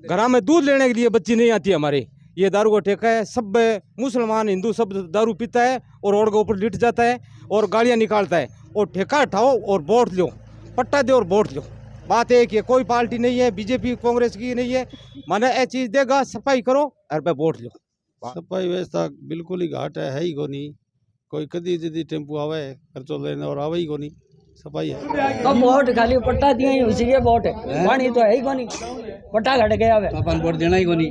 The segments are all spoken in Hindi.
घर में दूध लेने के लिए बच्ची नहीं आती हमारे। ये दारू का ठेका है, सब मुसलमान हिंदू सब दारू पीता है और रोड के ऊपर लिट जाता है और गालियाँ निकालता है। और ठेका उठाओ और वोट लो, पट्टा दो और वोट लो। बात एक है, कोई पार्टी नहीं है, बीजेपी कांग्रेस की नहीं है। माने ये चीज देगा, सफाई करो और पे वोट लो। सफाई व्यवस्था बिल्कुल ही घाट है ही कोनी। कोई कदी जदी टेम्पू आवे खर्चो लेने और आवे ही कोनी। सफाई है तो वोट खाली पट्टा दिया ही उसी के वोट है, पानी तो है ही कोनी, पट्टा घट गया है, अपन वोट देना ही कोनी।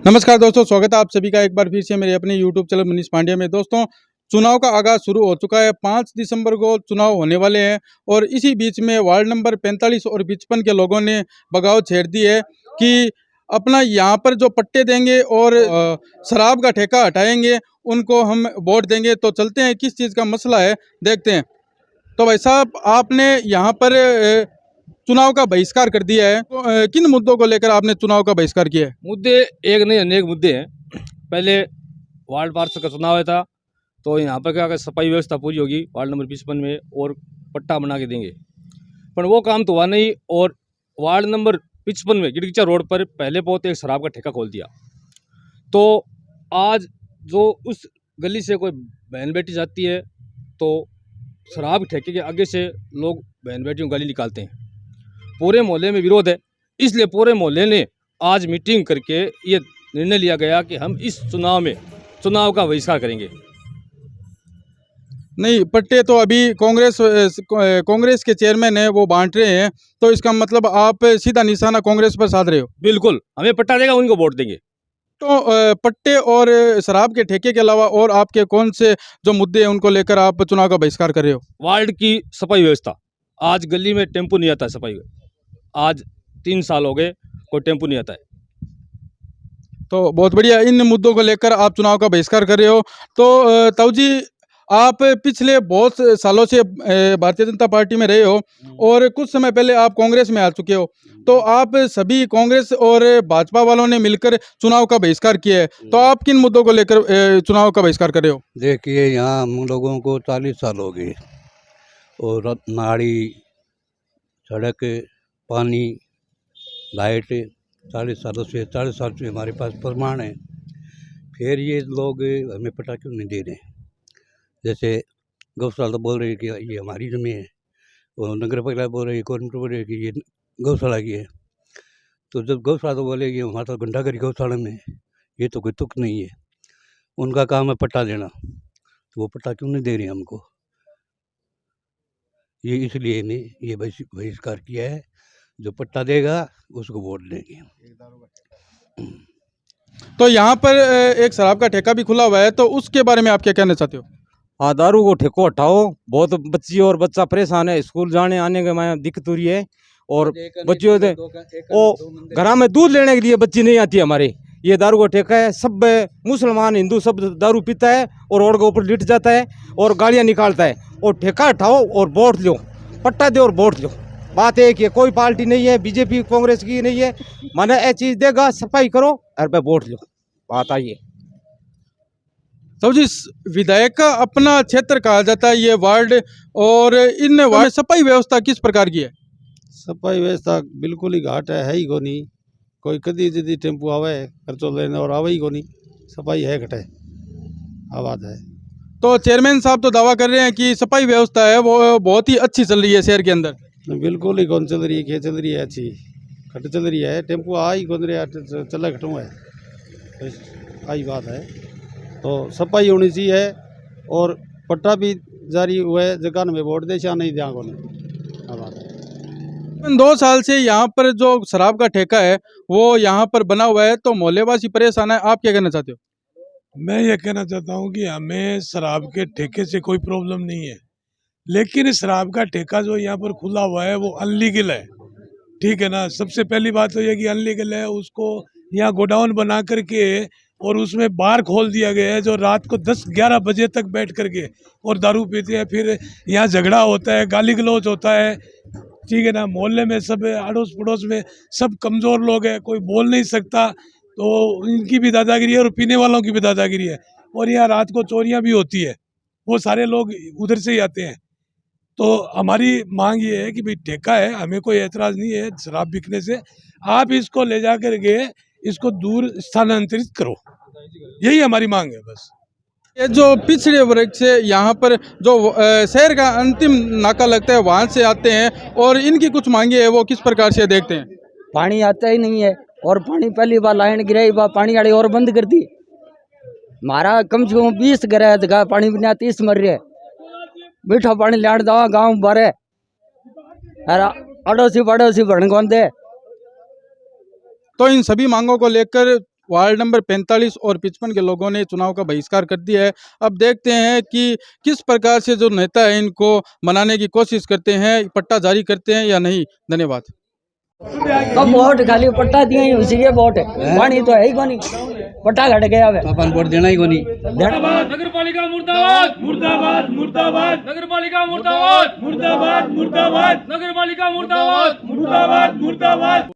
नमस्कार दोस्तों, स्वागत है आप सभी का एक बार फिर से मेरे अपने यूट्यूब चैनल मनीष पांड्या में। दोस्तों, चुनाव का आगाज शुरू हो चुका है। 5 दिसंबर को चुनाव होने वाले हैं और इसी बीच में वार्ड नंबर 45 और 55 के लोगों ने बगावत छेड़ दी है कि अपना यहाँ पर जो पट्टे देंगे और शराब का ठेका हटाएंगे, उनको हम वोट देंगे। तो चलते हैं, किस चीज़ का मसला है देखते हैं। तो भाई साहब, आपने यहाँ पर चुनाव का बहिष्कार कर दिया है, तो किन मुद्दों को लेकर आपने चुनाव का बहिष्कार किया है? मुद्दे एक नहीं अनेक मुद्दे हैं। पहले वार्ड पार्षद का चुनाव था, तो यहाँ पर क्या सफाई व्यवस्था पूरी होगी वार्ड नंबर 55 में और पट्टा बना के देंगे, पर वो काम तो हुआ नहीं। और वार्ड नंबर 55 में गिड़गिचा रोड पर पहले बहुत एक शराब का ठेका खोल दिया। तो आज जो उस गली से कोई बहन बेटी जाती है तो शराब ठेके के आगे से लोग बहन बेटियों को गाली निकालते हैं। पूरे मोहल्ले में विरोध है, इसलिए पूरे मोहल्ले ने आज मीटिंग करके ये निर्णय लिया गया कि हम इस चुनाव का बहिष्कार करेंगे। नहीं, पट्टे तो अभी कांग्रेस के चेयरमैन है वो बांट रहे हैं, तो इसका मतलब आप सीधा निशाना कांग्रेस पर साध रहे हो? बिल्कुल, हमें पट्टा देगा उनको वोट देंगे। तो पट्टे और शराब के ठेके के अलावा और आपके कौन से जो मुद्दे हैं उनको लेकर आप चुनाव का बहिष्कार कर रहे हो? वार्ड की सफाई व्यवस्था, आज गली में टेम्पू नहीं आता है सफाई में। आज 3 साल हो गए, कोई टेम्पू नहीं आता है। तो बहुत बढ़िया, इन मुद्दों को लेकर आप चुनाव का बहिष्कार कर रहे हो। तो ताऊ जी, आप पिछले बहुत सालों से भारतीय जनता पार्टी में रहे हो और कुछ समय पहले आप कांग्रेस में आ चुके हो। तो आप सभी कांग्रेस और भाजपा वालों ने मिलकर चुनाव का बहिष्कार किया है, तो आप किन मुद्दों को लेकर चुनाव का बहिष्कार कर रहे हो? देखिए, यहाँ हम लोगों को 40 साल हो गए और नाली, सड़क, पानी, लाइट 40 साल से हमारे पास प्रमाण है। फिर ये लोग हमें पता क्यों नहीं दे रहे हैं? जैसे गौशाला तो बोल रहे हैं कि ये हमारी ज़मीन है, और नगर पालिका बोल रही है, कॉर्पोरेट बोल रही है कि ये गौशाला की है। तो जब गौशाला तो बोलेगी हमारा तो घंटाघर गौशाला में है, ये तो कोई तुक नहीं है। उनका काम है पट्टा देना, तो वो पट्टा क्यों नहीं दे रहे हमको? ये इसलिए ने ये बहिष्कार किया है। जो पट्टा देगा उसको वोट देंगे। तो यहाँ पर एक शराब का ठेका भी खुला हुआ है, तो उसके बारे में आप क्या कहना चाहते हो? हाँ, दारू को ठेको हटाओ। बहुत बच्ची और बच्चा परेशान है, स्कूल जाने आने में दिक्कत हो रही है। और बच्चियों से वो घर में दूध लेने के लिए बच्ची नहीं आती हमारे। ये दारू का ठेका है, सब मुसलमान हिंदू सब दारू पीता है और रोड के ऊपर लिट जाता है और गालियाँ निकालता है। और ठेका उठाओ और वोट लो, पट्टा दो और वोट लो। बात एक है, कोई पार्टी नहीं है, बीजेपी कांग्रेस की नहीं है। माने ये चीज देगा, सफाई करो और पे वोट लो। बात आई है। तो जी, विधायक का अपना क्षेत्र कहा जाता है ये वार्ड, और इन वार्ड में सफाई व्यवस्था किस प्रकार की है? सफाई व्यवस्था बिल्कुल ही घाट है ही कोनी। कोई कदी जदी टेम्पू आवे खर्चो लेने और आवे ही कोनी। सफाई है घटे आवाज है। तो चेयरमैन साहब तो दावा कर रहे हैं कि सफाई व्यवस्था है वो बहुत ही अच्छी चल रही है शहर के अंदर। बिल्कुल ही कौन चल रही है, क्या चल रही है? अच्छी घट चल रही है। टेम्पू आ ही कौन रहा, चला घटू है, आई बात है। तो सफाई होनी चाहिए और पट्टा भी जारी हुआ है। जगह में वोट दे नहीं दिया को बात है। 2 साल से यहाँ पर जो शराब का ठेका है वो यहाँ पर बना हुआ है, तो मोहल्लेवासी परेशान है। आप क्या कहना चाहते हो? मैं ये कहना चाहता हूँ कि हमें शराब के ठेके से कोई प्रॉब्लम नहीं है, लेकिन शराब का ठेका जो यहाँ पर खुला हुआ है वो अनलीगल है। ठीक है ना? सबसे पहली बात तो ये कि अनलीगल है। उसको यहाँ गोडाउन बना करके और उसमें बार खोल दिया गया है, जो रात को 10-11 बजे तक बैठ करके और दारू पीते हैं। फिर यहाँ झगड़ा होता है, गाली गलौज होता है। ठीक है ना? मोहल्ले में सब अड़ोस पड़ोस में सब कमज़ोर लोग हैं, कोई बोल नहीं सकता। तो इनकी भी दादागिरी है और पीने वालों की भी दादागिरी है। और यहाँ रात को चोरियाँ भी होती है, वो सारे लोग उधर से ही आते हैं। तो हमारी मांग ये है कि भाई ठेका है, हमें कोई एतराज़ नहीं है शराब बिकने से। आप इसको ले जा करके इसको दूर स्थानांतरित करो, यही हमारी मांग है बस। ये जो पिछड़े वर्ग से यहाँ पर जो शहर का अंतिम नाका लगता है वहाँ से आते हैं और इनकी कुछ मांगे है वो किस प्रकार से देखते हैं? पानी आता ही नहीं है और पानी पहली बार लाइन गिराई बार पानी आड़े और बंद कर दी। हमारा कम से कम 20 घर है जगह पानी बिना 30 मर रहे, मीठा पानी लाड़ दवा गाँव बारे अड़ोसी पड़ोसी भड़कन दे। तो इन सभी मांगों को लेकर वार्ड नंबर 45 और 55 के लोगों ने चुनाव का बहिष्कार कर दिया है। अब देखते हैं कि किस प्रकार से जो नेता है इनको मनाने की कोशिश करते हैं, पट्टा जारी करते हैं या नहीं। धन्यवाद। तो वोट खाली पट्टा दिए ही उसी के वोट है, पानी तो है ही कोनी, पट्टा घट गया है, अपन वोट देना ही कोनी। नगर पालिका मुर्दाबाद मुर्दाबाद मुर्दाबाद, नगर पालिका मुर्दाबाद मुर्दाबाद मुर्दाबाद, नगर पालिका मुर्दाबाद मुर्दाबाद मुर्दाबाद।